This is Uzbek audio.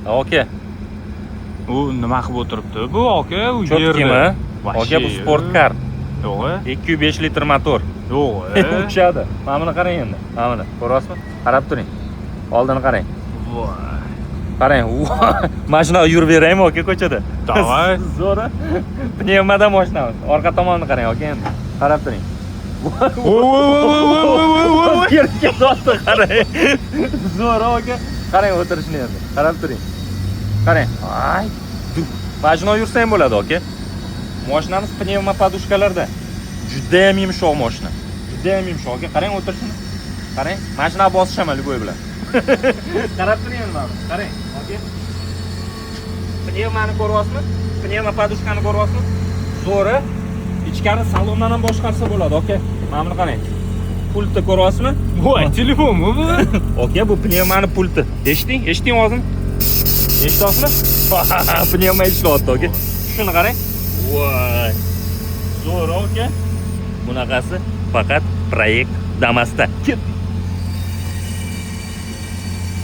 Aka. U nima qilib o'tiribdi? Bu aka, u Cho'tkimi? Aka bu sport kar. Yo'q. 205 litr motor. Yo'q. Uchadi. Mana buni qarang endi. Mana buni. Ko'ryapsizmi? Qarab turing. Oldini qarang. Voy. Qarang. Mashina yurib beraymi aka ko'chada? Davay. Zo'ra. Pnevmada mashinamiz. Orqa tomonini qarang aka endi. Qarab turing. Voy. Yerga tortdi qarang. Zo'ra aka. Qarang o'tirishni endi. Qarab turing. Qarang. Ay. Mashina yursa ham bo'ladi aka. Mashinamiz pnevma podushkalarda. Juda ham yumshoq mashina. Juda ham yumshoq aka. Qarang o'tirishini. Qarang. Mashina bosishaman любой bilan. Qarab turing endi mana. Qarang aka. Pnevmani ko'ryapsizmi? Pnevma podushkani ko'ryapsizmi? Zo'ra. Ichkari salondan ham boshqarsa bo'ladi aka. Mana buni qarang. Pultni ko'ryapsizmi? Voy, telefonmi bu? Aka bu pnevmani pulti. Eshiting ovozini. Eshityapsizmi? Pnevma ishlayapti aka. Shuni qarang. Voy. Zo'r aka. Bunaqasi faqat proyekt Damas'da.